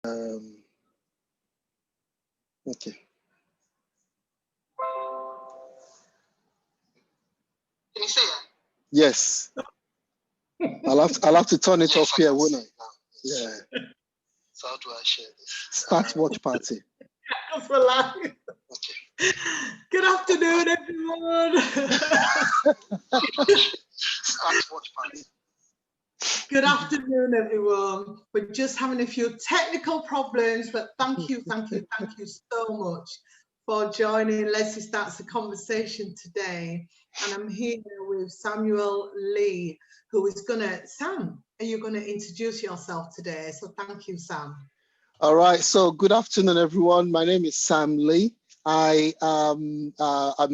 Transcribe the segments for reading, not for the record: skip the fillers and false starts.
Okay. Can you see it? Yes. I'll have to turn it off here, won't I? Yeah. So how do I share this? Start watch party. Just relax. Okay. Good afternoon, everyone. Start watch party. Good afternoon, everyone. We're just having a few technical problems, but thank you so much for joining Lesleye Starts the Conversation today. And I'm here with Sam Leigh, who is Sam, are you gonna introduce yourself today? So thank you, Sam. All right, so good afternoon, everyone. My name is Sam Leigh. I'm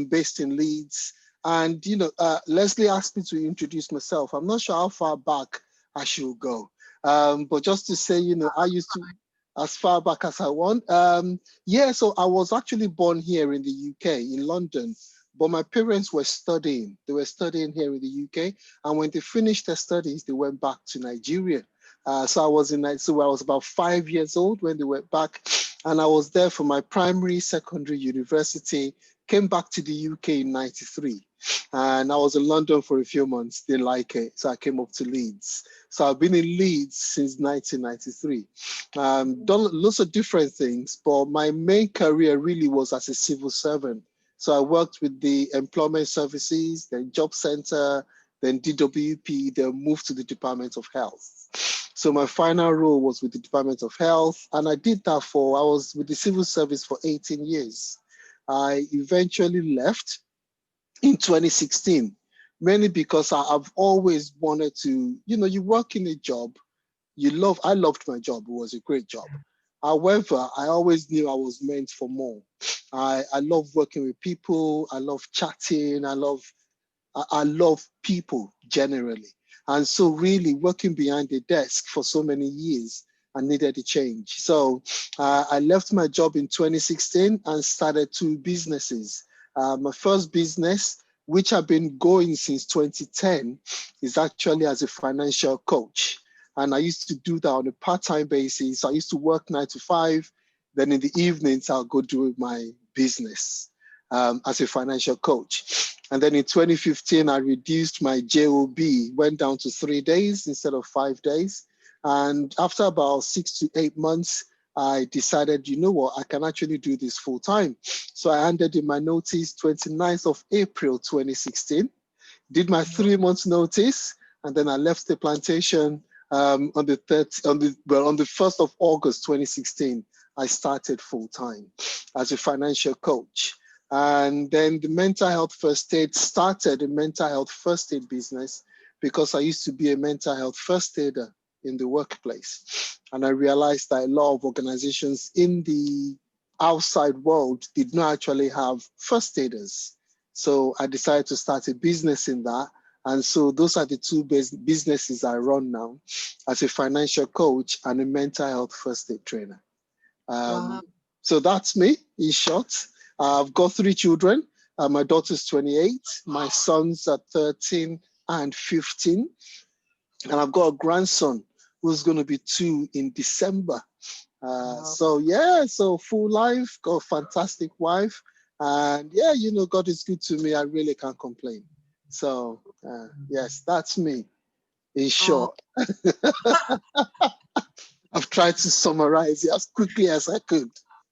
based in Leeds, and Lesleye asked me to introduce myself. I'm not sure how far back I should go, but just to say, I used to, as far back as I want. Yeah, so I was actually born here in the UK, in London, but my parents were studying. They were studying here in the UK, and when they finished their studies, they went back to Nigeria. So I was about 5 years old when they went back, and I was there for my primary, secondary, university. Came back to the UK in '93, and I was in London for a few months. Didn't like it, so I came up to Leeds. So I've been in Leeds since 1993. Done lots of different things, but my main career really was as a civil servant. So I worked with the Employment Services, then Job Center, then DWP, then moved to the Department of Health. So my final role was with the Department of Health, and I did that I was with the civil service for 18 years. I eventually left in 2016, mainly because I've always wanted to, you work in a job, I loved my job, it was a great job. However, I always knew I was meant for more. I love working with people, I love chatting, I love people generally. And so really working behind the desk for so many years, I needed a change. So I left my job in 2016 and started 2 businesses. My first business, which I've been going since 2010, is actually as a financial coach. And I used to do that on a part-time basis. I used to work 9 to 5. Then in the evenings, I'll go do my business as a financial coach. And then in 2015, I reduced my JOB, went down to 3 days instead of 5 days. And after about 6 to 8 months, I decided, you know what, I can actually do this full time. So I handed in my notice 29th of April, 2016, did my 3 months notice, and then I left the plantation on the 1st of August, 2016. I started full time as a financial coach. And then the mental health first aid started a mental health first aid business because I used to be a mental health first aider in the workplace. And I realized that a lot of organizations in the outside world did not actually have first aiders. So I decided to start a business in that. And so those are the 2 businesses I run now, as a financial coach and a mental health first aid trainer. Wow. So that's me in short. I've got 3 children. My daughter's 28, my sons are 13 and 15. And I've got a grandson who's going to be 2 in December. Wow. So yeah, so full life, got a fantastic wife. And yeah, God is good to me. I really can't complain. So yes, that's me in short. I've tried to summarize it as quickly as I could.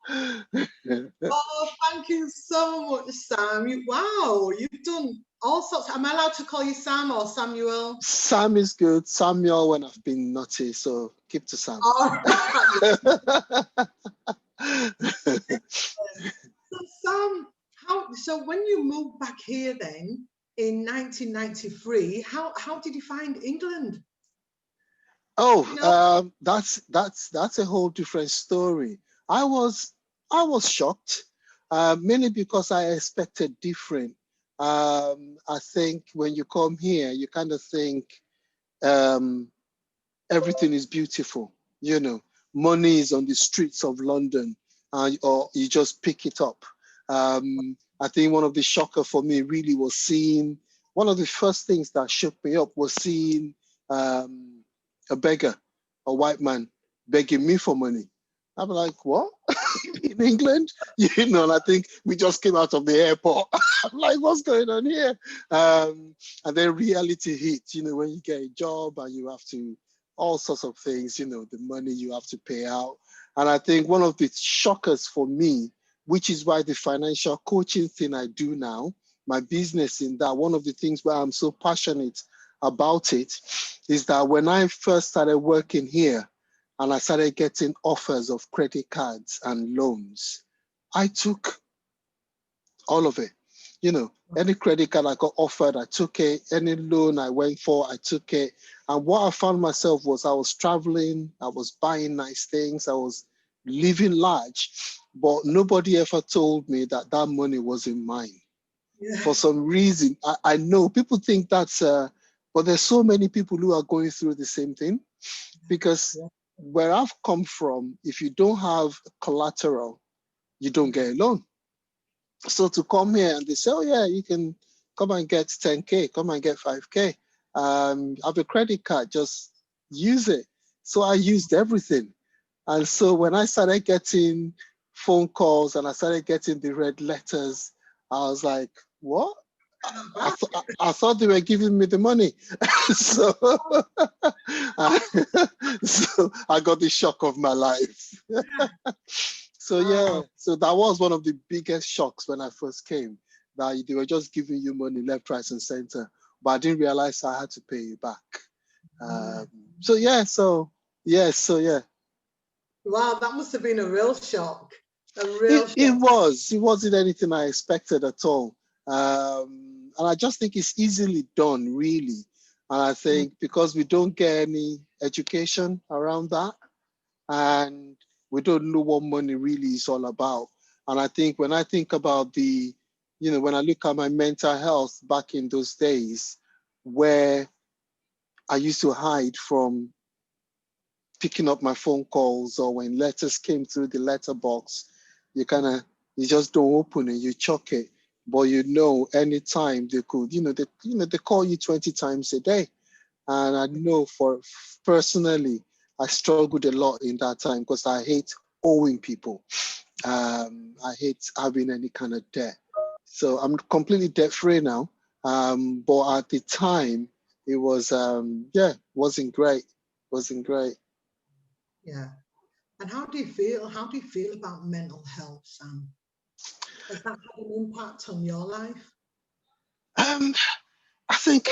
Oh, thank you so much, Sam. Wow, you've done all sorts. Am I allowed to call you Sam or Samuel? Sam is good. Samuel when I've been naughty, so keep to Sam. All right. So Sam, so when you moved back here then in 1993, how did you find England? Oh, that's a whole different story. I was shocked, mainly because I expected different. I think when you come here, you kind of think everything is beautiful. Money is on the streets of London, or you just pick it up. I think one of the shocker for me really was seeing, one of the first things that shook me up was seeing a beggar, a white man, begging me for money. I'm like, what? In England? You know, and I think we just came out of the airport. I'm like, what's going on here? And then reality hits, you know, when you get a job and you have to, all sorts of things, you know, the money you have to pay out. And I think one of the shockers for me, which is why the financial coaching thing I do now, my business in that, one of the things where I'm so passionate about it is that when I first started working here, and I started getting offers of credit cards and loans, I took all of it. You know, any credit card I got offered, I took it. Any loan I went for, I took it. And what I found myself was I was traveling, I was buying nice things, I was living large, but nobody ever told me that that money wasn't mine. Yeah. For some reason, I know people think that's, but there's so many people who are going through the same thing. Because where I've come from, if you don't have collateral, you don't get a loan. So to come here and they say, oh yeah, you can come and get 10K, come and get 5K. Have a credit card, just use it. So I used everything. And so when I started getting phone calls and I started getting the red letters, I was like, what? I thought they were giving me the money. so, so I got the shock of my life. So yeah, so that was one of the biggest shocks when I first came, that they were just giving you money left, right, and center, but I didn't realize I had to pay you back. So yeah. Wow, that must have been a real shock. A real shock. It wasn't anything I expected at all. And I just think it's easily done, really. And I think because we don't get any education around that, and we don't know what money really is all about. And I think when I think about the, you know, when I look at my mental health back in those days, where I used to hide from picking up my phone calls, or when letters came through the letterbox, you just don't open it, you chuck it. But you know, anytime they could, they call you 20 times a day. And I know for personally, I struggled a lot in that time because I hate owing people. I hate having any kind of debt. So I'm completely debt free now. But at the time, it was, wasn't great. Wasn't great. Yeah. And how do you feel? How do you feel about mental health, Sam? Has that had an impact on your life? I think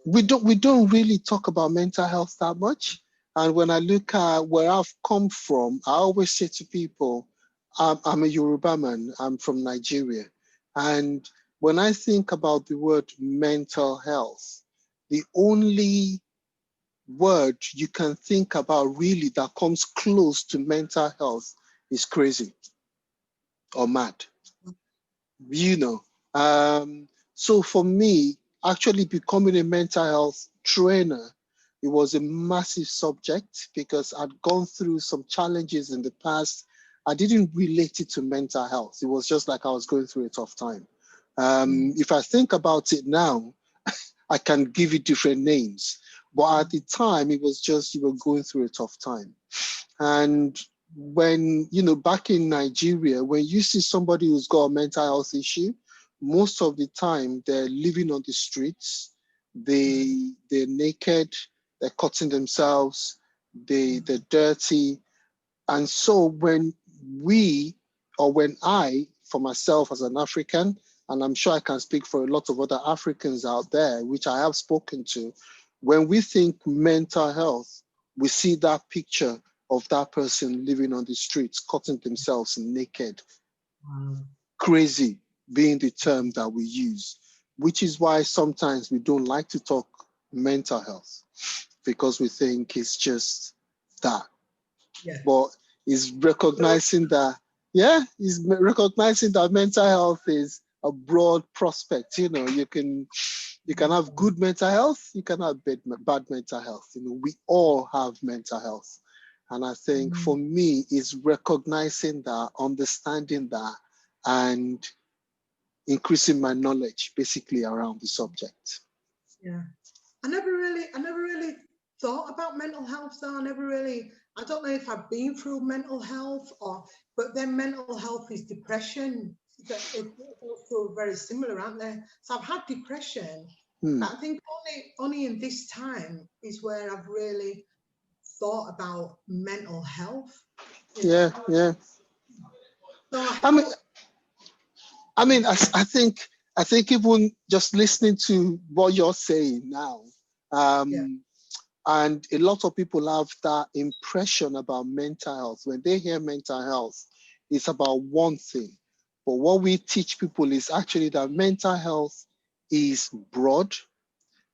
we don't really talk about mental health that much. And when I look at where I've come from, I always say to people, I'm a Yoruba man, I'm from Nigeria. And when I think about the word mental health, the only word you can think about really that comes close to mental health is crazy or mad. You know. So for me, actually becoming a mental health trainer, it was a massive subject because I'd gone through some challenges in the past. I didn't relate it to mental health. It was just like I was going through a tough time. If I think about it now, I can give it different names. But at the time, it was just you were going through a tough time. And when, back in Nigeria, when you see somebody who's got a mental health issue, most of the time they're living on the streets, they're naked, they're cutting themselves, they're dirty. And so when I, for myself as an African, and I'm sure I can speak for a lot of other Africans out there, which I have spoken to, when we think mental health, we see that picture of that person living on the streets, cutting themselves naked. Crazy being the term that we use, which is why sometimes we don't like to talk mental health, because we think it's just that. Yeah. But is recognizing that, recognizing that mental health is a broad prospect. You can have good mental health, you can have bad mental health. We all have mental health. And I think for me, it's recognizing that, understanding that, and increasing my knowledge basically around the subject. Yeah. I never really thought about mental health, though. I never really I don't know if I've been through mental health but then mental health is depression. It's also very similar, aren't they? So I've had depression, but I think only in this time is where I've really thought about mental health. Yeah, yeah. So I mean, I think even just listening to what you're saying now, yeah. and a lot of people have that impression about mental health. When they hear mental health, it's about one thing. But what we teach people is actually that mental health is broad.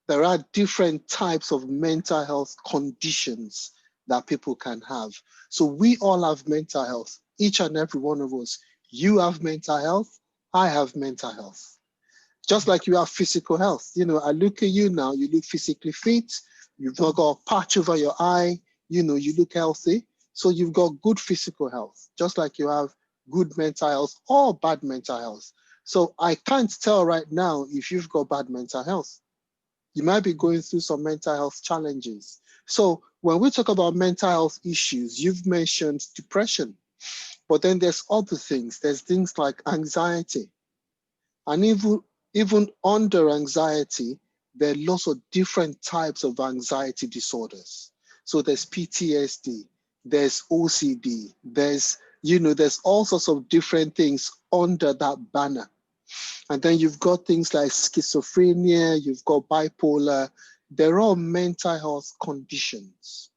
There are different types of mental health conditions that people can have. So we all have mental health, each and every one of us. You have mental health, I have mental health. Just like you have physical health. You know, I look at you now, you look physically fit, you've not got a patch over your eye, you know, you look healthy. So you've got good physical health, just like you have good mental health or bad mental health. So I can't tell right now if you've got bad mental health. You might be going through some mental health challenges. So when we talk about mental health issues, you've mentioned depression, but then there's other things. There's things like anxiety. And even under anxiety, there are lots of different types of anxiety disorders. So there's PTSD, there's OCD, there's all sorts of different things under that banner. And then you've got things like schizophrenia, you've got bipolar. They're all mental health conditions.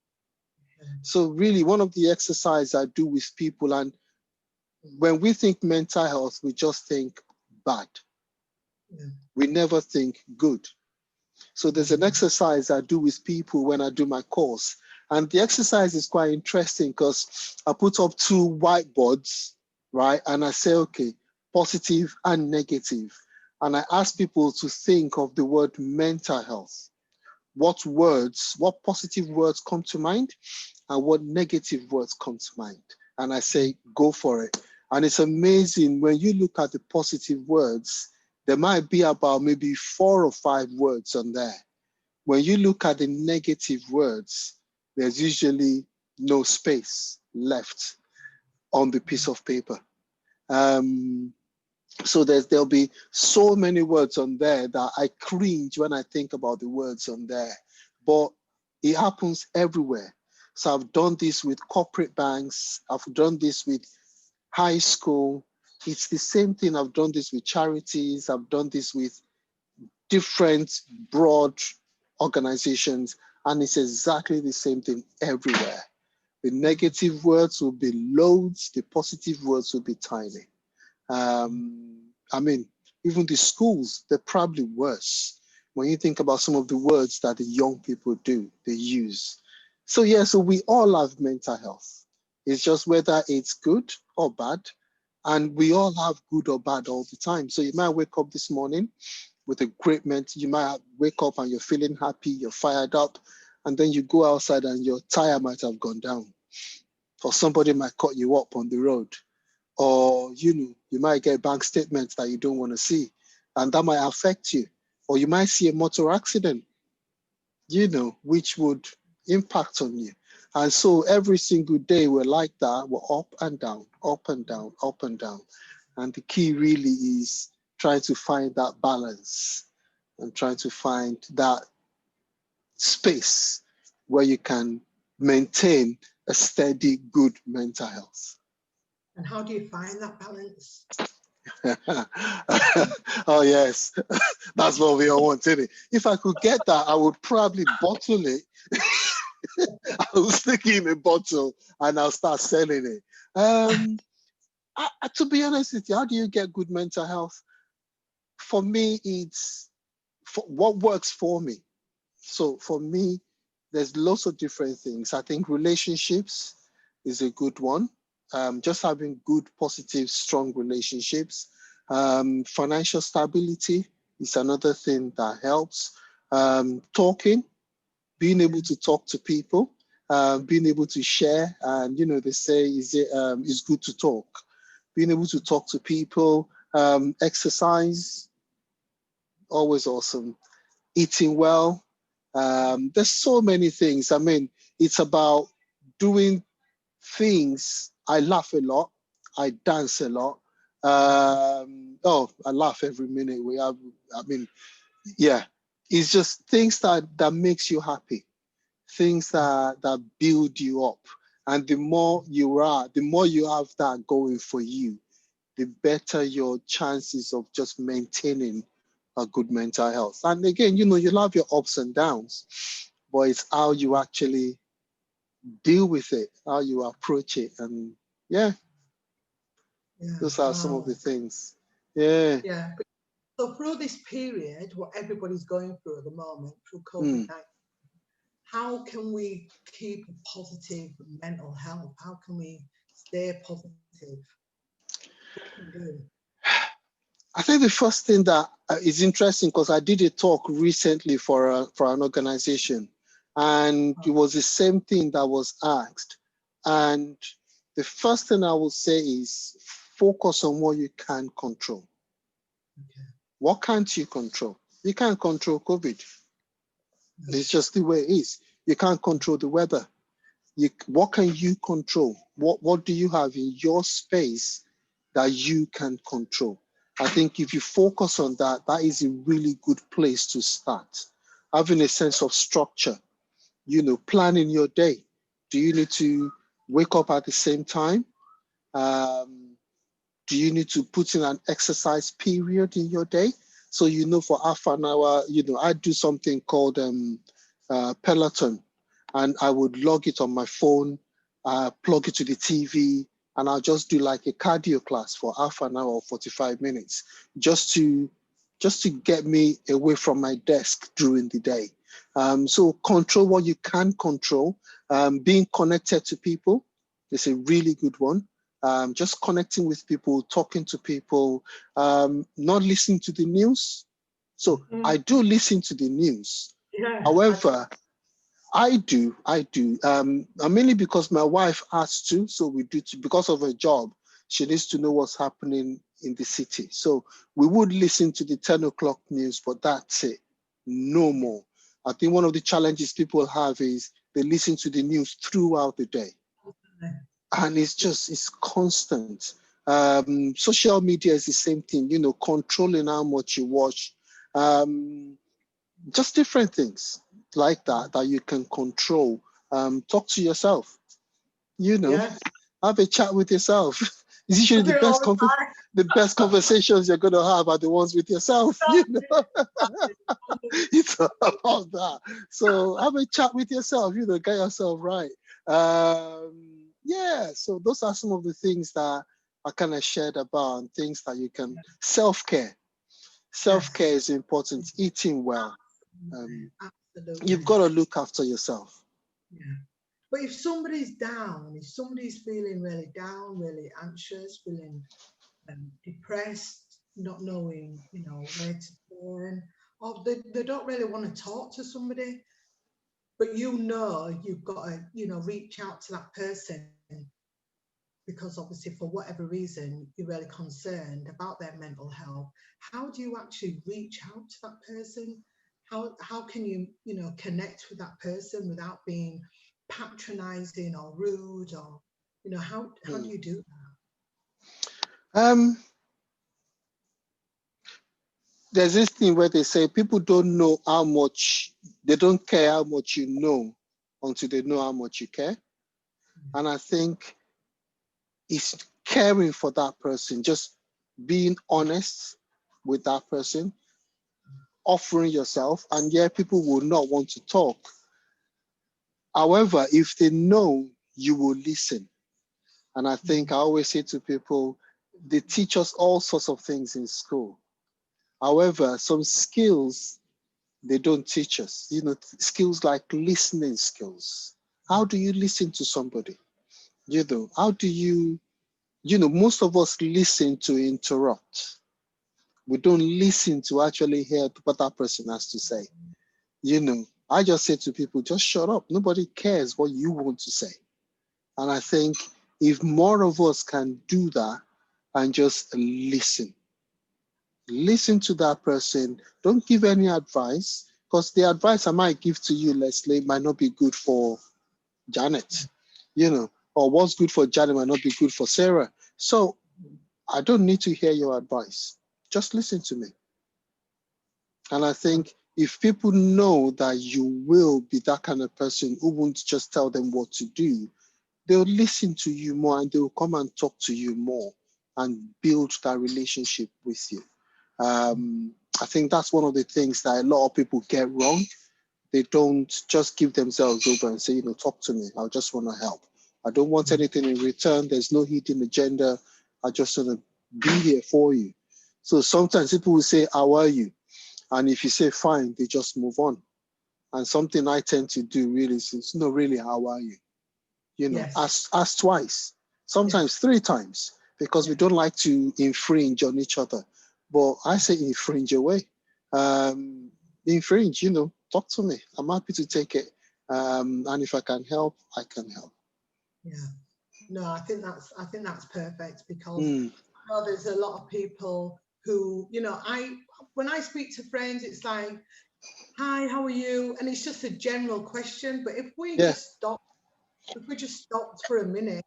So really one of the exercises I do with people, and when we think mental health, we just think bad. Yeah. We never think good. So there's an exercise I do with people when I do my course. And the exercise is quite interesting because I put up 2 whiteboards, right? And I say, okay, positive and negative. And I ask people to think of the word mental health. What positive words come to mind and what negative words come to mind? And I say, go for it. And it's amazing when you look at the positive words, there might be about maybe 4 or 5 words on there. When you look at the negative words, there's usually no space left on the piece of paper. So there'll be so many words on there that I cringe when I think about the words on there, but it happens everywhere. So I've done this with corporate banks. I've done this with high school. It's the same thing. I've done this with charities. I've done this with different broad organizations, and it's exactly the same thing everywhere. The negative words will be loads, the positive words will be tiny. I mean, even the schools, they're probably worse when you think about some of the words that the young people they use. So yeah, so we all have mental health. It's just whether it's good or bad. And we all have good or bad all the time. So you might wake up this morning with a great mental, you might wake up and you're feeling happy, you're fired up, and then you go outside and your tire might have gone down, or somebody might cut you up on the road, or you might get bank statements that you don't want to see, and that might affect you, or you might see a motor accident, which would impact on you. And so every single day we're like that, we're up and down, up and down, up and down. And the key really is trying to find that balance and trying to find that space where you can maintain a steady, good mental health. And how do you find that balance? Oh, yes. That's what we all want, isn't it? If I could get that, I would probably bottle it. I will stick it in a bottle and I'll start selling it. To be honest with you, how do you get good mental health? For me, it's what works for me. So for me, there's lots of different things. I think relationships is a good one. Just having good, positive, strong relationships. Financial stability is another thing that helps. Talking, being able to talk to people, being able to share, and they say it's good to talk. Being able to talk to people, exercise, always awesome. Eating well. There's so many things. I mean, it's about doing things. I laugh a lot. I dance a lot. I laugh every minute. Yeah, it's just things that makes you happy, things that build you up. And the more you have that going for you, the better your chances of just maintaining a good mental health. And again, you'll have your ups and downs, but it's how you actually deal with it, how you approach it. And yeah, those are some of the things. Yeah. Yeah. So through this period, what everybody's going through at the moment, through COVID-19, how can we keep a positive mental health? How can we stay positive? What can we do? I think the first thing that is interesting, because I did a talk recently for an organization, and it was the same thing that was asked. And the first thing I will say is focus on what you can control. Okay. What can't you control? You can't control COVID. It's just the way it is. You can't control the weather. What can you control? What do you have in your space that you can control? I think if you focus on that, that is a really good place to start. Having a sense of structure, planning your day. Do you need to wake up at the same time? Do you need to put in an exercise period in your day? So, for half an hour, I do something called Peloton, and I would log it on my phone, plug it to the TV, and I'll just do like a cardio class for half an hour or 45 minutes, just to get me away from my desk during the day. So control what you can control. Being connected to people is a really good one. Just connecting with people, talking to people, not listening to the news. So I do listen to the news. Yeah, However, I do. Mainly because my wife has to, so we do too, because of her job. She needs to know what's happening in the city. So we would listen to the 10 o'clock news, but that's it. No more. I think one of the challenges people have is they listen to the news throughout the day. And it's constant. Social media is the same thing, controlling how much you watch. Just different things like that you can control. Talk to yourself, have a chat with yourself. It's usually the best conversations you're going to have are the ones with yourself. It's about that. So have a chat with yourself, get yourself right. So those are some of the things that I kind of shared about, and things that you can. Self-care is important. Eating well. Absolutely. You've got to look after yourself. Yeah. But if somebody's down, if somebody's feeling really down, really anxious, feeling depressed, not knowing, where to turn, or they don't really want to talk to somebody, but you've got to, reach out to that person, because obviously for whatever reason you're really concerned about their mental health. How do you actually reach out to that person? How can you connect with that person without being patronizing or rude, or how do you do that? There's this thing where they say people don't know how much, they don't care how much you know until they know how much you care. And I think it's caring for that person, just being honest with that person, offering yourself, and people will not want to talk. However, if they know, you will listen. And I think I always say to people, they teach us all sorts of things in school. However, some skills they don't teach us, skills like listening skills. How do you listen to somebody? How do you, most of us listen to interrupt. We don't listen to actually hear what that person has to say. I just say to people, just shut up. Nobody cares what you want to say. And I think if more of us can do that and just listen to that person, don't give any advice, because the advice I might give to you, Lesleye, might not be good for Janet. or what's good for Janet might not be good for Sarah. So I don't need to hear your advice. Just listen to me. And I think if people know that you will be that kind of person who won't just tell them what to do, they'll listen to you more and they'll come and talk to you more and build that relationship with you. I think that's one of the things that a lot of people get wrong. They don't just give themselves over and say, talk to me. I just want to help. I don't want anything in return. There's no hidden agenda. I just want to be here for you. So sometimes people will say, how are you? And if you say fine, they just move on. And something I tend to do really is, no, really, how are you? Yes. Ask twice, sometimes 3 times, because we don't like to infringe on each other. But I say infringe away. Infringe, talk to me. I'm happy to take it. And if I can help, I can help. Yeah. No, I think that's perfect, because I know there's a lot of people who, when I speak to friends, it's like, hi, how are you? And it's just a general question. But if we just stopped for a minute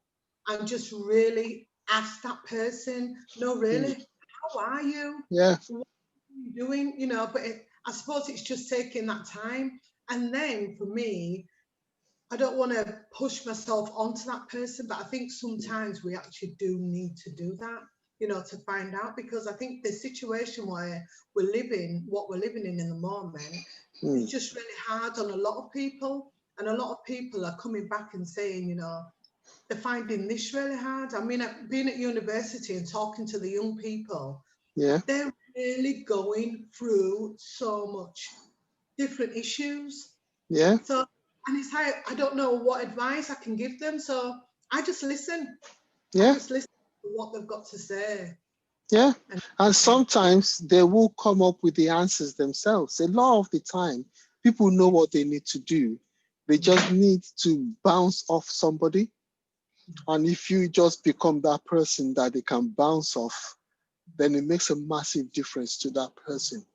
and just really ask that person, no, really, how are you? Yeah. What are you doing? But I suppose it's just taking that time. And then for me, I don't want to push myself onto that person, but I think sometimes we actually do need to do that, to find out, because I think the situation where what we're living in the moment, is just really hard on a lot of people. And a lot of people are coming back and saying, they're finding this really hard. I mean, being at university and talking to the young people, they're really going through so much different issues. Yeah. So, and it's like, I don't know what advice I can give them. So I just listen. Yeah. I just listen to what they've got to say. Yeah. And sometimes they will come up with the answers themselves. A lot of the time, people know what they need to do. They just need to bounce off somebody. And if you just become that person that they can bounce off, then it makes a massive difference to that person.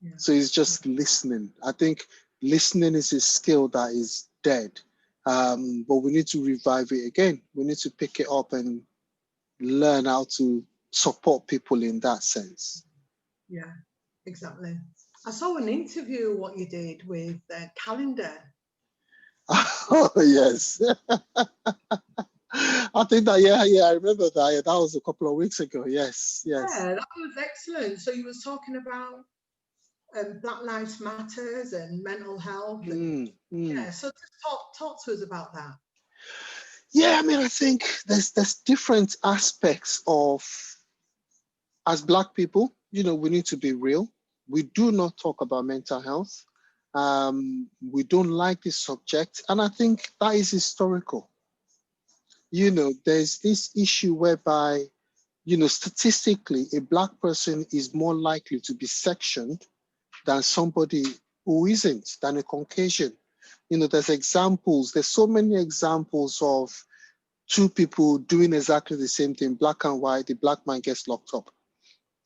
Yeah. So it's just listening. I think listening is a skill that is dead. But we need to revive it again. We need to pick it up and learn how to support people in that sense. Yeah, exactly. I saw an interview what you did with Calendar. Oh, yes. I think that, I remember that. Yeah, that was a couple of weeks ago. Yes. Yeah, that was excellent. So you was talking about Black Lives Matters and mental health. And, yeah, so just talk to us about that. Yeah, I mean, I think there's different aspects of, as Black people, we need to be real. We do not talk about mental health. We don't like this subject. And I think that is historical. There's this issue whereby, statistically, a Black person is more likely to be sectioned than somebody who isn't, than a Caucasian. There's so many examples of 2 people doing exactly the same thing, black and white. The Black man gets locked up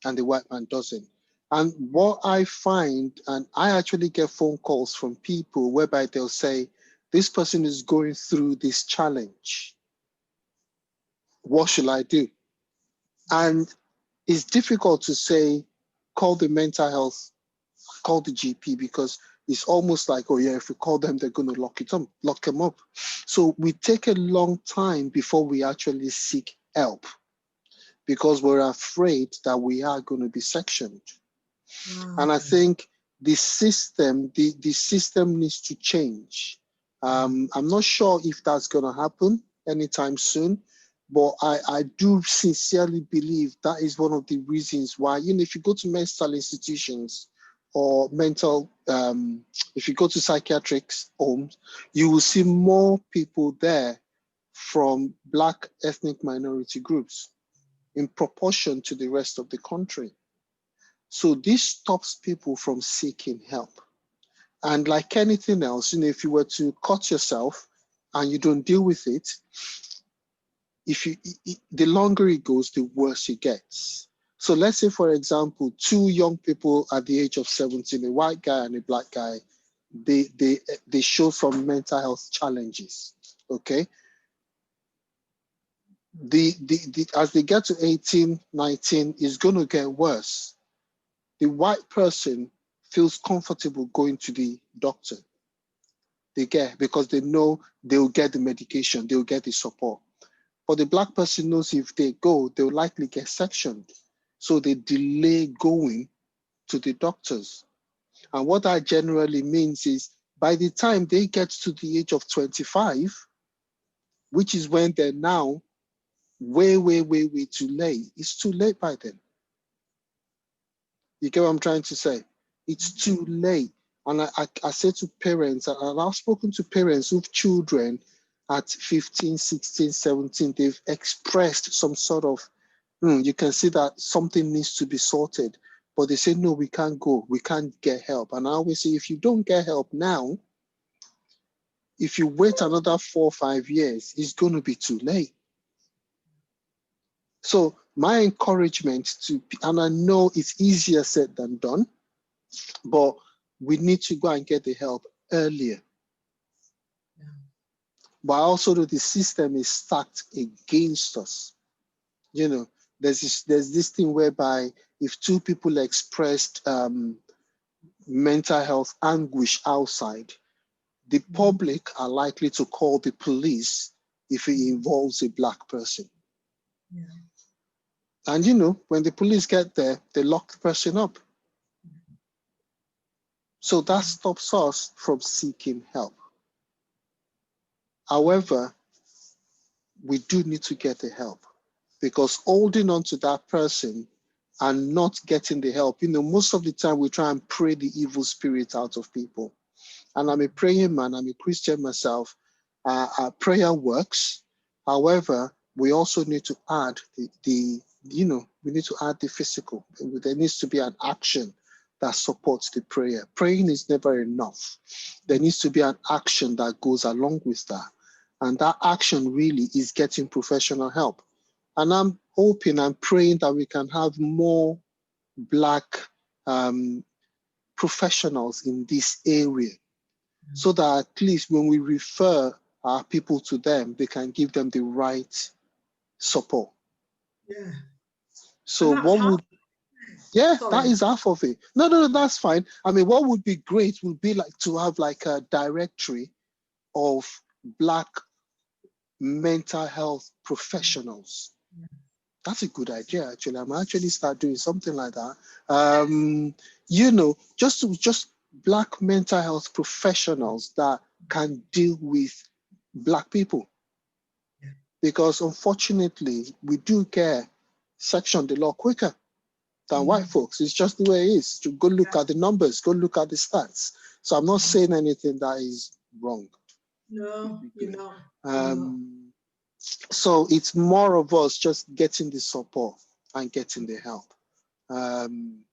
and the white man doesn't. And what I find, and I actually get phone calls from people whereby they'll say, this person is going through this challenge. What should I do? And it's difficult to say, call the mental health, call the GP, because it's almost like, oh yeah, if we call them, they're going to lock them up. So we take a long time before we actually seek help, because we're afraid that we are going to be sectioned. And I think the system needs to change. I'm not sure if that's going to happen anytime soon, but I do sincerely believe that is one of the reasons why, if you go to mental institutions or if you go to psychiatric homes, you will see more people there from Black ethnic minority groups in proportion to the rest of the country. So this stops people from seeking help. And like anything else, if you were to cut yourself and you don't deal with it, the longer it goes, the worse it gets. So let's say, for example, 2 young people at the age of 17, a white guy and a Black guy, they show some mental health challenges, okay? as they get to 18, 19, it's going to get worse. The white person feels comfortable going to the doctor. Because they know they'll get the medication, they'll get the support. But the black person knows if they go, they'll likely get sectioned. So they delay going to the doctors. And what that generally means is by the time they get to the age of 25, which is when they're now way too late, it's too late by then. You get what I'm trying to say? It's too late. And I say to parents, and I've spoken to parents with children at 15, 16, 17, they've expressed some sort of, you can see that something needs to be sorted. But they say, no, we can't go. We can't get help. And I always say, if you don't get help now, if you wait another 4 or 5 years, it's going to be too late. So my encouragement and I know it's easier said than done, but we need to go and get the help earlier. Yeah. But also the system is stacked against us. You know, there's this thing whereby if two people expressed mental health anguish outside, the public are likely to call the police if it involves a black person. Yeah. And you know, when the police get there, they lock the person up. So that stops us from seeking help. However, we do need to get the help, because holding on to that person and not getting the help, you know, most of the time we try and pray the evil spirit out of people. And I'm a praying man, I'm a Christian myself. Prayer works. However, we also need to add we need to add the physical. There needs to be an action that supports the prayer. Praying is never enough. There needs to be an action that goes along with that. And that action really is getting professional help. And I'm hoping and praying that we can have more Black professionals in this area, so that at least when we refer our people to them, they can give them the right support. Yeah. So what would, that is half of it. No, that's fine. I mean, what would be great would be like to have like a directory of Black mental health professionals. Yeah. That's a good idea, actually. I'm actually start doing something like that. You know, just Black mental health professionals that can deal with Black people. Yeah. Because unfortunately, we do get sectioned a lot quicker than white folks. It's just the way it is. To go look at the numbers, go look at the stats. So I'm not saying anything that is wrong. No, you're not. So it's more of us just getting the support and getting the help. I'm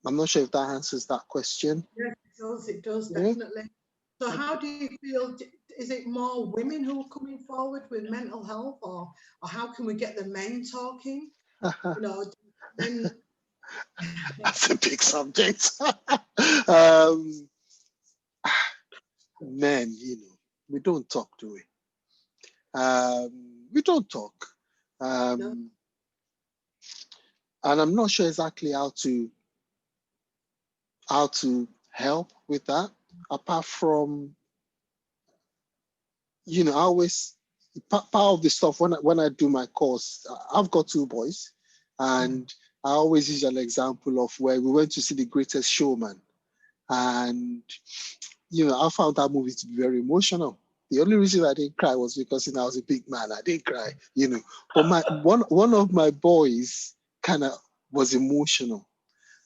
not sure if that answers that question. Yes, it does, definitely. So how do you feel, is it more women who are coming forward with mental health, or how can we get the men talking? You know, men... That's a big subject. Men, you know, we don't talk, do we? We don't talk. No. And I'm not sure exactly how to help with that, apart from, you know, I always, part of the stuff when I do my course, I've got 2 boys, and I always use an example of where we went to see The Greatest Showman, and you know, I found that movie to be very emotional. The only reason I didn't cry was because, you know, I was a big man. I didn't cry, you know. But one of my boys kind of was emotional,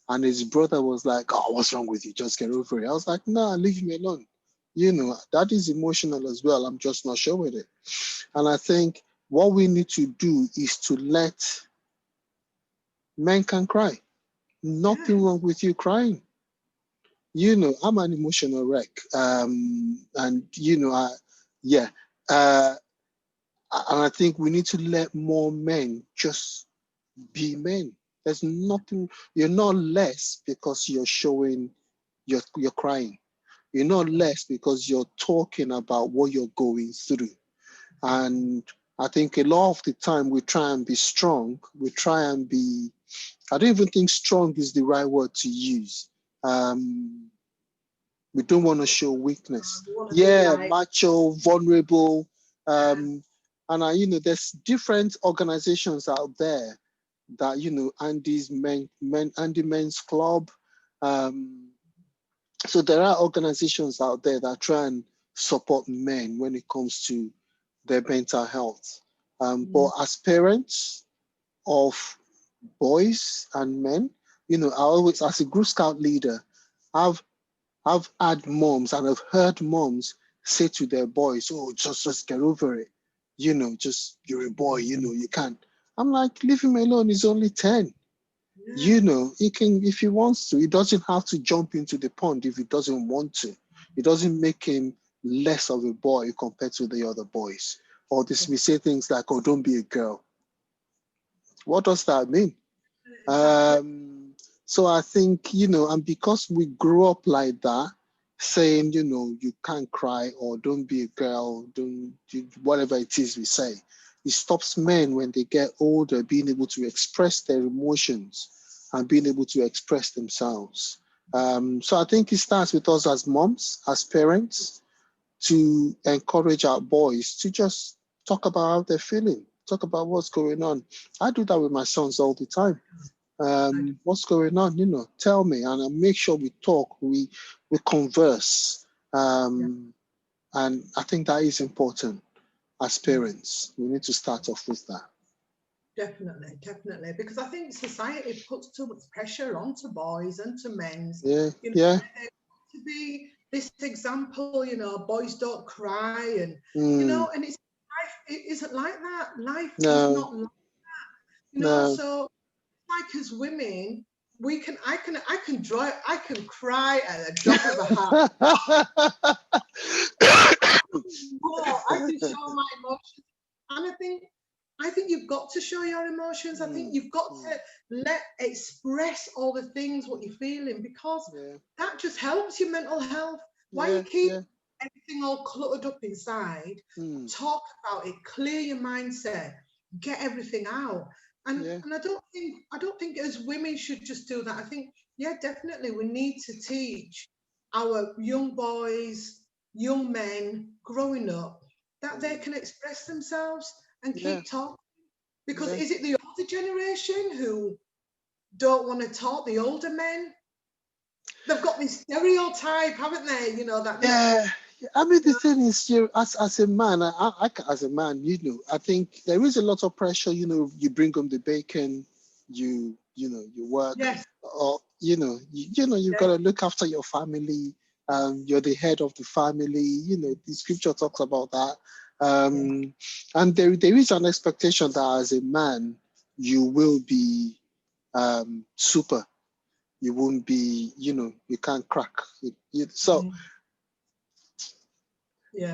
and his brother was like, "Oh, what's wrong with you? Just get over it." I was like, "Nah, leave me alone." You know, that is emotional as well. I'm just not sure with it. And I think what we need to do is to let men can cry. Nothing wrong with you crying. You know, I'm an emotional wreck. And, you know, and I think we need to let more men just be men. There's nothing, you're not less because you're showing, you're crying. You're not less because you're talking about what you're going through. And I think a lot of the time we try and be strong. We try and be, I don't even think strong is the right word to use. We don't want to show weakness. You wanna be Yeah, like, macho, vulnerable. And there's different organizations out there that, Andy Men's Club. So there are organizations out there that try and support men when it comes to their mental health. But as parents of boys and men, I always, as a group scout leader, I've had moms and I've heard moms say to their boys, "Oh, just get over it. Just you're a boy, you can't." I'm like, leave him alone. He's only 10. He can, if he wants to, he doesn't have to jump into the pond if he doesn't want to. It doesn't make him less of a boy compared to the other boys. Or this, we say things like, "Oh, don't be a girl." What does that mean? So I think, and because we grew up like that, saying, you can't cry or don't be a girl, don't do whatever it is we say, it stops men when they get older being able to express their emotions and being able to express themselves. So I think it starts with us as moms, as parents, to encourage our boys to just talk about how they're feeling, talk about what's going on. I do that with my sons all the time. What's going on? Tell me, and I make sure we talk, we converse. And I think that is important as parents. We need to start off with that. Definitely, because I think society puts too much pressure onto boys and to men. Yeah. To be this example, boys don't cry, and and it's life. It isn't like that. Life is not like that. So like as women, I can cry at a drop of a hat. I can show my emotions, and I think you've got to show your emotions. I think you've got to express all the things what you're feeling, because that just helps your mental health. Why you keep everything all cluttered up inside? Talk about it, clear your mindset, get everything out. And I don't think as women should just do that. I think, definitely we need to teach our young boys, young men growing up that they can express themselves and keep talking. Because is it the older generation who don't want to talk, the older men? They've got this stereotype, haven't they? I mean, the thing is, as a man, as a man, I think there is a lot of pressure. You bring home the bacon, you work, or you've got to look after your family. You're the head of the family. The scripture talks about that. And there is an expectation that as a man, you will be super. You won't be, you can't crack. So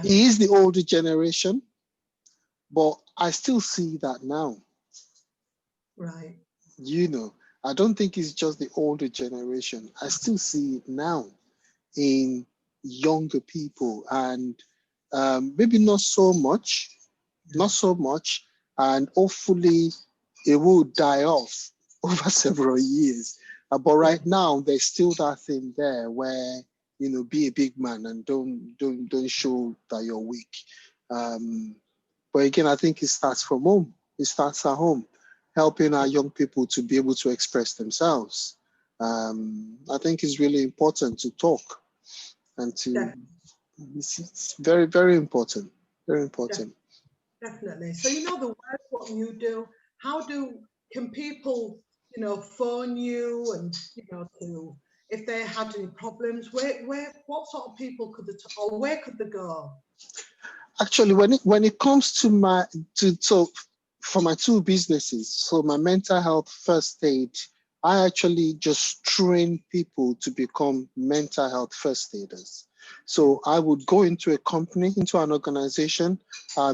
he is the older generation, but I still see that now. Right. I don't think it's just the older generation. I still see it now in younger people, and maybe not so much, and hopefully it will die off over several years. But right now, there's still that thing there where, be a big man and don't show that you're weak. But again, I think it starts from home. It starts at home, helping our young people to be able to express themselves. I think it's really important to talk and to, it's very, very important. Very important. Definitely. So the work what you do, can people, phone you and to if they had any problems, what sort of people could or where could they go? Actually, when it comes to for my two businesses, so my mental health first aid, I actually just train people to become mental health first aiders. So I would go into a company, into an organization,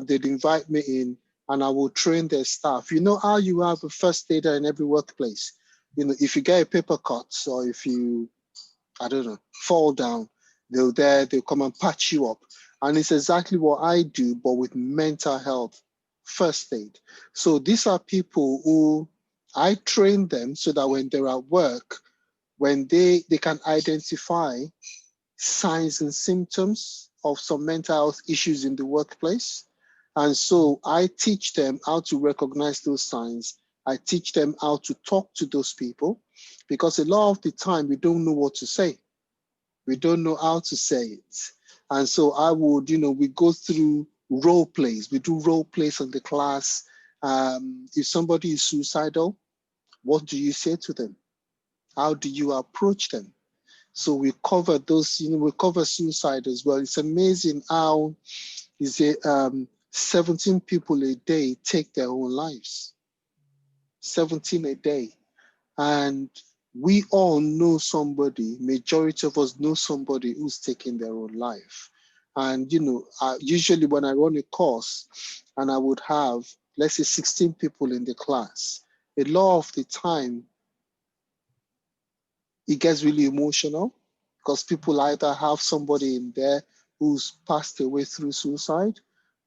they'd invite me in, and I will train their staff. You know how you have a first aider in every workplace? If you get a paper cut, or if you, I don't know, fall down, they'll come and patch you up. And it's exactly what I do, but with mental health first aid. So these are people who I train them so that when they're at work, when they can identify signs and symptoms of some mental health issues in the workplace. And so I teach them how to recognize those signs. I teach them how to talk to those people, because a lot of the time we don't know what to say. We don't know how to say it. And so I would, we go through role plays. We do role plays in the class. If somebody is suicidal, what do you say to them? How do you approach them? So we cover those, we cover suicide as well. It's amazing how 17 people a day take their own lives. 17 a day. And we all know somebody, majority of us know somebody who's taking their own life. And, usually when I run a course and I would have, let's say 16 people in the class, a lot of the time, it gets really emotional because people either have somebody in there who's passed away through suicide,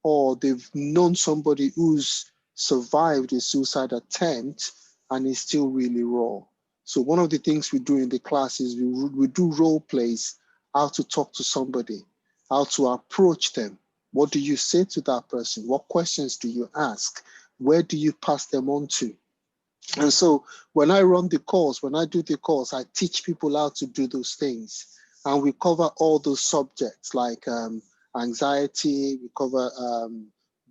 or they've known somebody who's survived a suicide attempt and is still really raw. So one of the things we do in the class is we do role plays, how to talk to somebody, how to approach them. What do you say to that person? What questions do you ask? Where do you pass them on to? And so when I run the course, when I do the course, I teach people how to do those things. And we cover all those subjects like anxiety, we cover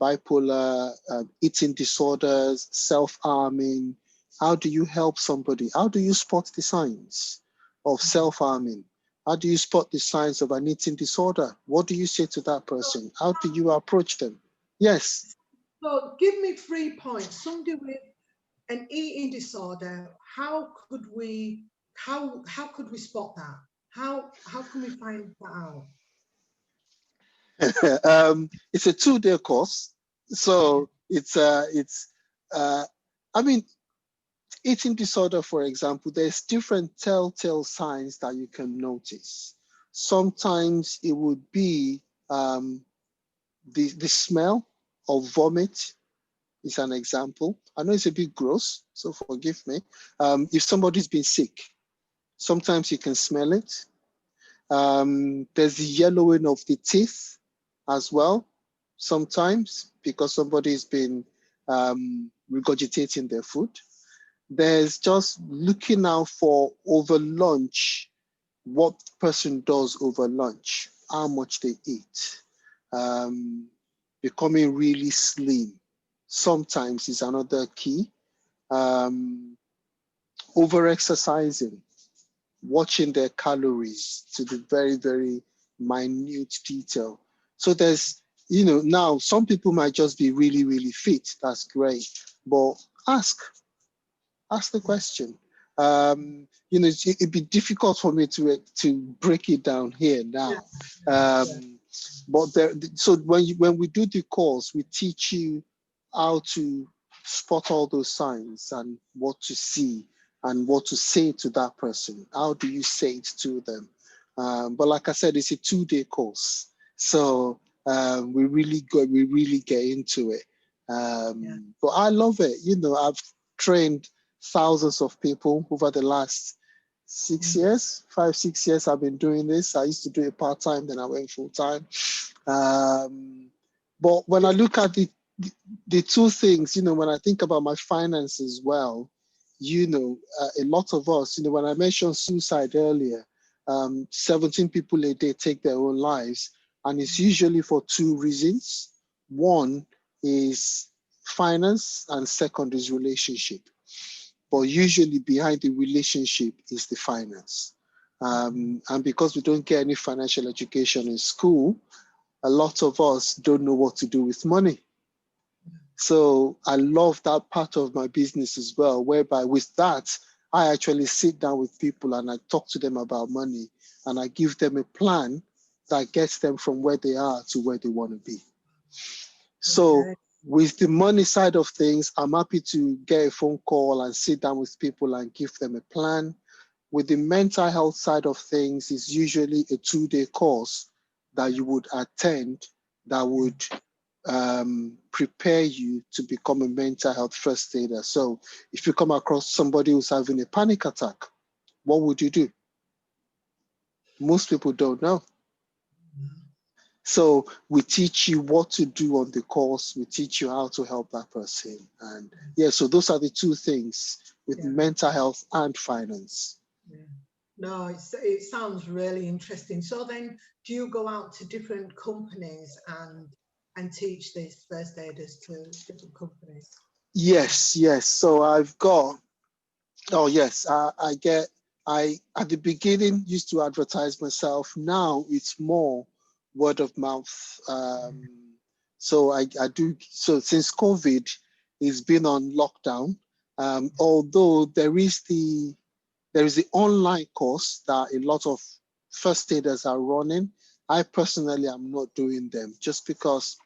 bipolar, eating disorders, self-harming. How do you help somebody? How do you spot the signs of self-harming? How do you spot the signs of an eating disorder? What do you say to that person? How do you approach them? Yes. So give me 3 points. Somebody with an eating disorder, how could we spot that? How can we find that out? It's a 2-day course. So eating disorder, for example, there's different telltale signs that you can notice. Sometimes it would be the smell of vomit is an example. I know it's a bit gross, so forgive me. If somebody's been sick, sometimes you can smell it. There's the yellowing of the teeth as well, sometimes because somebody's been regurgitating their food. There's just looking out for over lunch, what person does over lunch, how much they eat, becoming really slim. Sometimes is another key. Over-exercising, watching their calories to the very, very minute detail. So there's, now some people might just be really, really fit. That's great. But ask the question. It'd be difficult for me to break it down here now. But so when we do the course, we teach you how to spot all those signs and what to see and what to say to that person. How do you say it to them? But like I said, it's a 2-day course, so we really get into it. But I love it. I've trained thousands of people over the last 6 years, 5-6 years. I've been doing this. I used to do it part-time, then I went full-time. But when I look at the two things, when I think about my finances, well, a lot of us, when I mentioned suicide earlier, 17 people a day take their own lives, and it's usually for 2 reasons. One is finance, and second is relationship. But usually behind the relationship is the finance. And because we don't get any financial education in school, a lot of us don't know what to do with money. So I love that part of my business as well, whereby with that, I actually sit down with people and I talk to them about money, and I give them a plan that gets them from where they are to where they want to be. So with the money side of things, I'm happy to get a phone call and sit down with people and give them a plan. With the mental health side of things, it's usually a 2-day course that you would attend that would prepare you to become a mental health first aider. So if you come across somebody who's having a panic attack, what would you do? Most people don't know. So we teach you what to do on the course. We teach you how to help that person. And yeah, so those are the two things with mental health and finance. Yeah. No, it sounds really interesting. So then, do you go out to different companies and teach these first aiders to different companies? Yes. So I've got, oh yes, I at the beginning used to advertise myself. Now it's more word of mouth. So I do, so since COVID, it's been on lockdown. Although there is the online course that a lot of first aiders are running. I personally am not doing them just because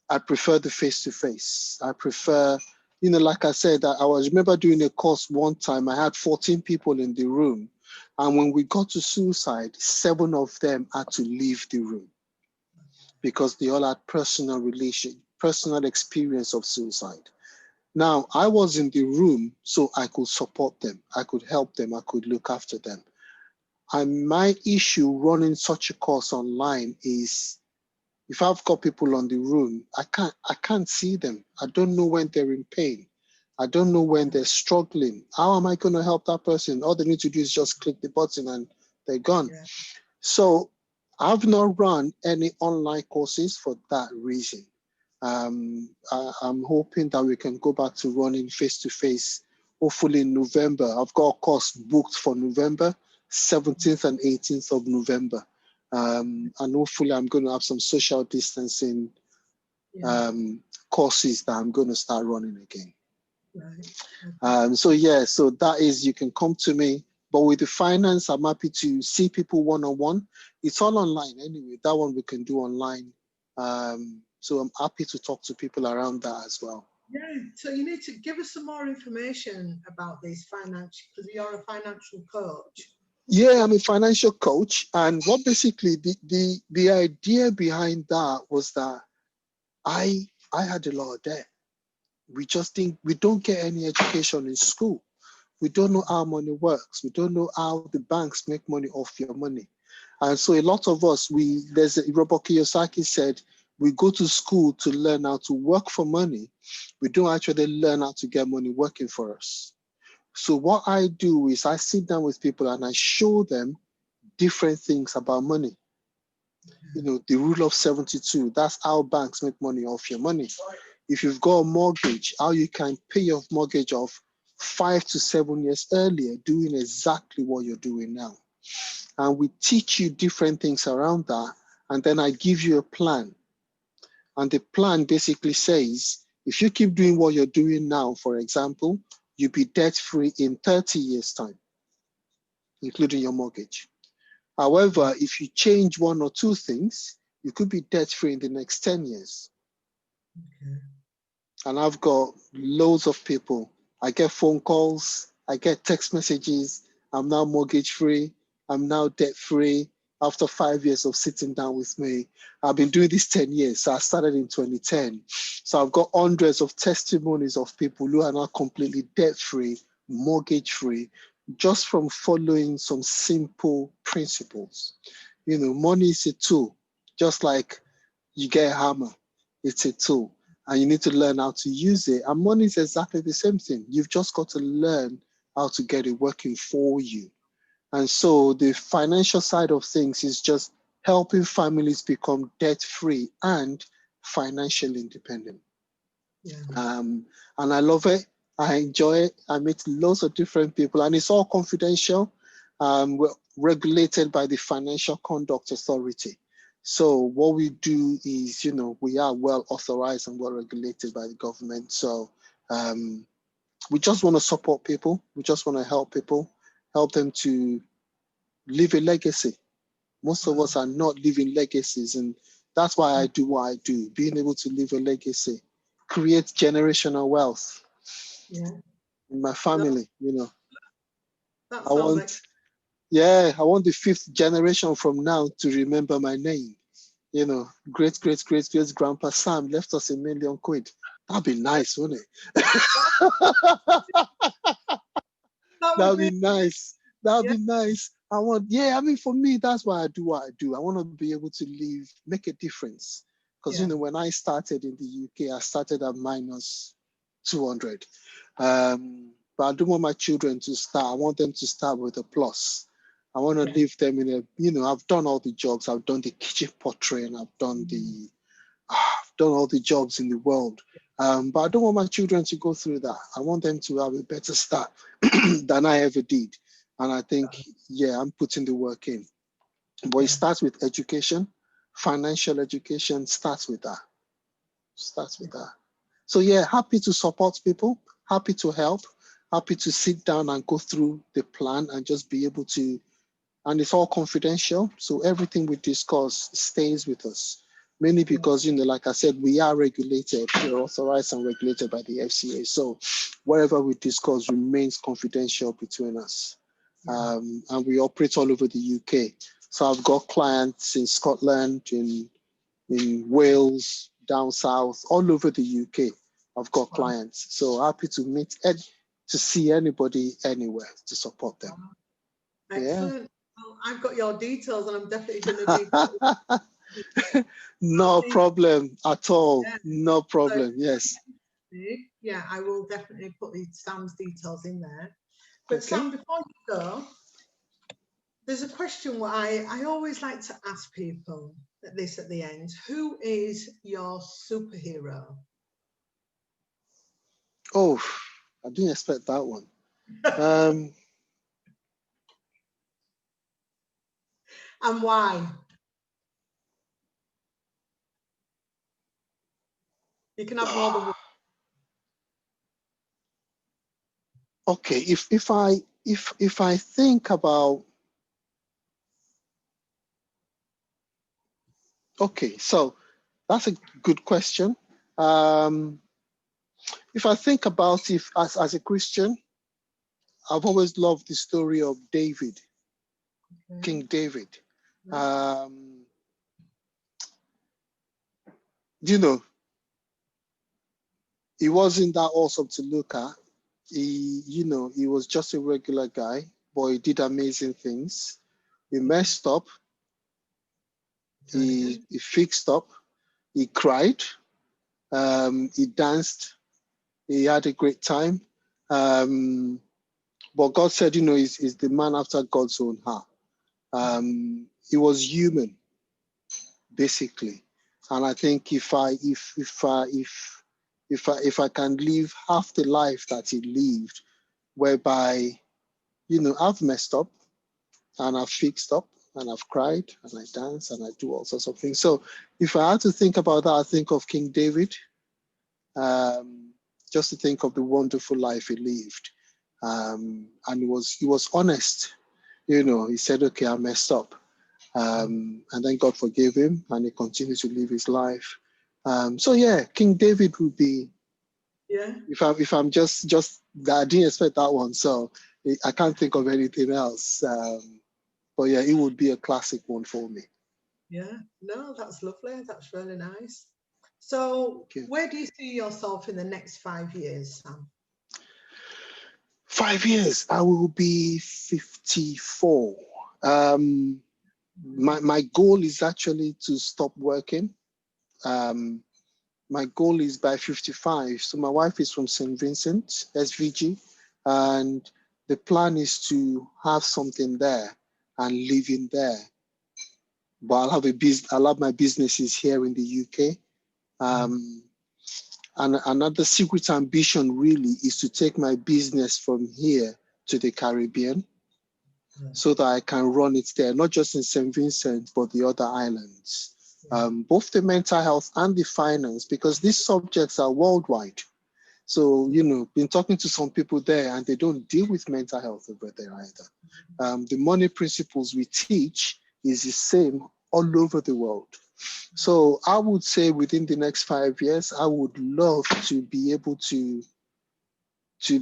I prefer the face-to-face. I prefer, like I said, I remember doing a course one time. I had 14 people in the room. And when we got to suicide, 7 of them had to leave the room because they all had personal experience of suicide. Now, I was in the room, so I could support them. I could help them. I could look after them. And my issue running such a course online is if I've got people on the room, I can't see them. I don't know when they're in pain. I don't know when they're struggling. How am I going to help that person? All they need to do is just click the button and they're gone. Yeah. So I've not run any online courses for that reason. I'm hoping that we can go back to running face-to-face, hopefully in November. I've got a course booked for November, 17th and 18th of November. And hopefully I'm going to have some social distancing courses that I'm going to start running again. Right. So that is, you can come to me, but with the finance, I'm happy to see people one-on-one. It's all online anyway. That one we can do online. So I'm happy to talk to people around that as well. Yeah, so you need to give us some more information about these financial, because you're a financial coach. Yeah, I'm a financial coach. And what basically the idea behind that was that I had a lot of debt. We don't get any education in school. We don't know how money works. We don't know how the banks make money off your money. And so a lot of us, Robert Kiyosaki said, we go to school to learn how to work for money. We don't actually learn how to get money working for us. So what I do is I sit down with people and I show them different things about money. The rule of 72, that's how banks make money off your money. If you've got a mortgage, how you can pay your mortgage off 5 to 7 years earlier, doing exactly what you're doing now. And we teach you different things around that. And then I give you a plan. And the plan basically says, if you keep doing what you're doing now, for example, you'll be debt-free in 30 years' time, including your mortgage. However, if you change 1 or 2 things, you could be debt-free in the next 10 years. Okay. And I've got loads of people. I get phone calls, I get text messages. I'm now mortgage-free. I'm now debt-free after 5 years of sitting down with me. I've been doing this 10 years. So I started in 2010. So I've got hundreds of testimonies of people who are now completely debt-free, mortgage-free, just from following some simple principles. Money is a tool, just like you get a hammer, it's a tool, and you need to learn how to use it. And money is exactly the same thing. You've just got to learn how to get it working for you. And so the financial side of things is just helping families become debt-free and financially independent. Yeah. And I love it. I enjoy it. I meet lots of different people, and it's all confidential. We're regulated by the Financial Conduct Authority. So what we do is, we are well authorized and well regulated by the government. So we just want to support people. We just want to help people, help them to leave a legacy. Most of us are not living legacies, and that's why I do what I do, being able to leave a legacy, create generational wealth in my family. That I sounds want, I want the 5th generation from now to remember my name. you know, great grandpa Sam left us £1 million. That'd be nice, wouldn't it? That'd be nice. That'd be nice. I mean, for me, that's why I do what I do. I want to be able to live, make a difference. Because, you know, when I started in the UK, I started at minus 200. But I don't want my children to start. I want them to start with a plus. I want to leave them in a, you know, I've done all the jobs. I've done the kitchen portrait, I've done all the jobs in the world. But I don't want my children to go through that. I want them to have a better start than I ever did. And I think, I'm putting the work in. But it starts with education. Financial education starts with that. So happy to support people, happy to help, happy to sit down and go through the plan and just be able to, and it's all confidential. So everything we discuss stays with us. Mainly because, you know, like I said, we are regulated, we're authorized and regulated by the FCA. So whatever we discuss remains confidential between us. And we operate all over the UK. So I've got clients in Scotland, in Wales, down south, all over the UK. I've got clients. So happy to meet, to see anybody anywhere to support them. Excellent. Well, I've got your details and I'm definitely going to be. No problem at all. No problem. Yes. Yeah, I will definitely put Sam's details in there. But Sam, before you go, there's a question where I always like to ask people at the end. Who is your superhero? Oh, I didn't expect that one. And why? You can have more than one. Okay, if I think about, okay, so that's a good question. If I think about if as a Christian, I've always loved the story of David, King David. You know, he wasn't that awesome to look at. He was just a regular guy, but he did amazing things. He messed up. He fixed up. He cried. He danced. He had a great time. But God said, you know, he's the man after God's own heart. He was human, basically. And I think if I can live half the life that he lived, whereby, you know, I've messed up and I've fixed up and I've cried and I dance and I do all sorts of things. So if I had to think about that, I think of King David, just to think of the wonderful life he lived. And he was honest. You know, he said, okay, I messed up. And then God forgave him and he continued to live his life. So yeah, King David would be, if I'm just I didn't expect that one. So I can't think of anything else. But yeah, it would be a classic one for me. Yeah, no, that's lovely. That's really nice. So where do you see yourself in the next 5 years, Sam? 5 years, I will be 54. My goal is actually to stop working. My goal is by 55. So my wife is from St. Vincent, SVG, and the plan is to have something there and live in there. But I'll have my businesses here in the UK. And another secret ambition really is to take my business from here to the Caribbean, so that I can run it there, not just in St. Vincent, but the other islands. Both the mental health and the finance, because these subjects are worldwide. So, you know, been talking to some people there and they don't deal with mental health over there either. The money principles we teach is the same all over the world. So I would say within the next 5 years, I would love to be able to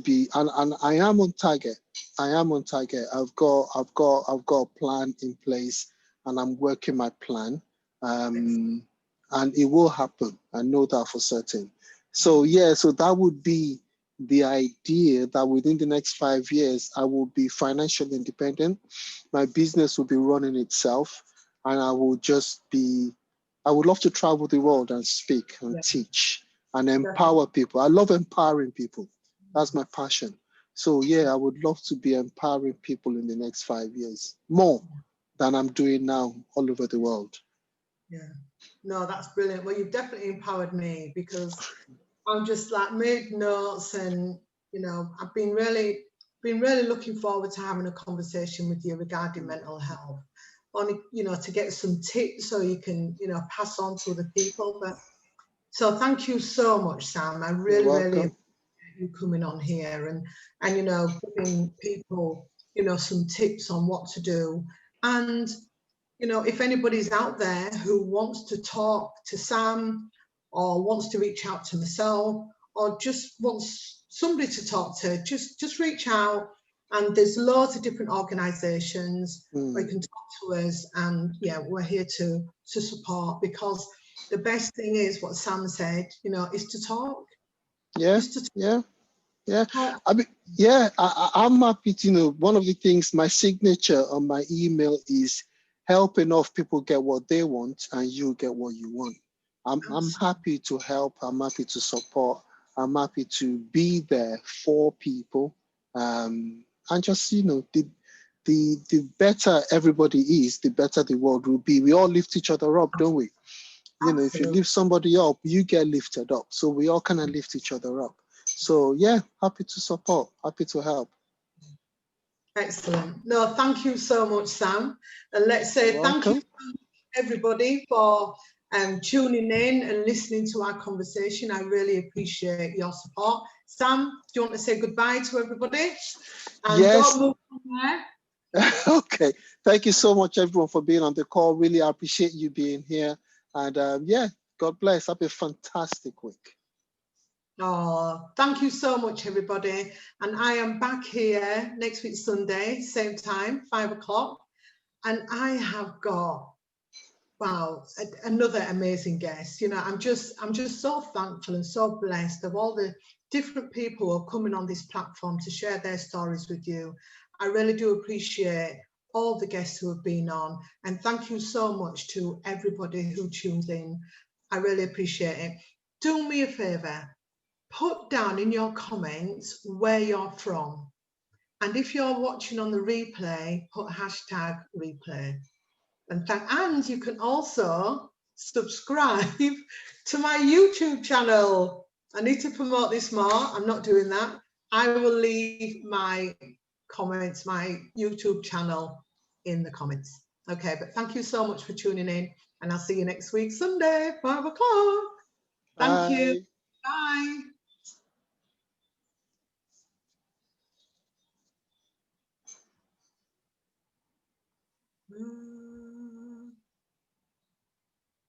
be, and I am on target. I am on target. I've got a plan in place and I'm working my plan. and it will happen. I know that for certain. So yeah, so that would be the idea, that within the next 5 years, I will be financially independent. My business will be running itself, and I would love to travel the world and speak and teach and empower people. I love empowering people. That's my passion. So yeah, I would love to be empowering people in the next 5 years, more than I'm doing now all over the world. Yeah, no, that's brilliant. Well, you've definitely empowered me, because I'm just like made notes, and I've been really looking forward to having a conversation with you regarding mental health, on to get some tips so you can pass on to other people. But so thank you so much, Sam. I really appreciate you coming on here and giving people some tips on what to do. And if anybody's out there who wants to talk to Sam, or wants to reach out to myself, or just wants somebody to talk to, just reach out. And there's loads of different organizations where you can talk to us, and yeah, we're here to support, because the best thing is what Sam said, is to talk. Yeah. I mean, yeah, I'm happy to one of the things, my signature on my email is help enough people get what they want and you get what you want. I'm happy to help. I'm happy to support. I'm happy to be there for people. And just, the better everybody is, the better the world will be. We all lift each other up, don't we? If you lift somebody up, you get lifted up. So we all kind of lift each other up. So yeah, happy to support, happy to help. Excellent. No, thank you so much, Sam. And let's say thank you, everybody, for tuning in and listening to our conversation. I really appreciate your support. Sam, do you want to say goodbye to everybody? And yes. Don't move from there. Okay. Thank you so much, everyone, for being on the call. Really appreciate you being here. And yeah, God bless. Have a fantastic week. Oh, thank you so much, everybody. And I am back here next week, Sunday, same time, 5 o'clock. And I have got, wow, another amazing guest. I'm just so thankful and so blessed of all the different people who are coming on this platform to share their stories with you. I really do appreciate all the guests who have been on. And thank you so much to everybody who tunes in. I really appreciate it. Do me a favor. Put down in your comments where you're from. And if you're watching on the replay, put hashtag replay. And you can also subscribe to my YouTube channel. I need to promote this more. I'm not doing that. I will leave my comments, my YouTube channel in the comments. Okay, but thank you so much for tuning in. And I'll see you next week, Sunday, 5 o'clock. Thank you. Bye.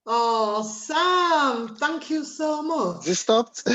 Oh, Sam, thank you so much. It stopped.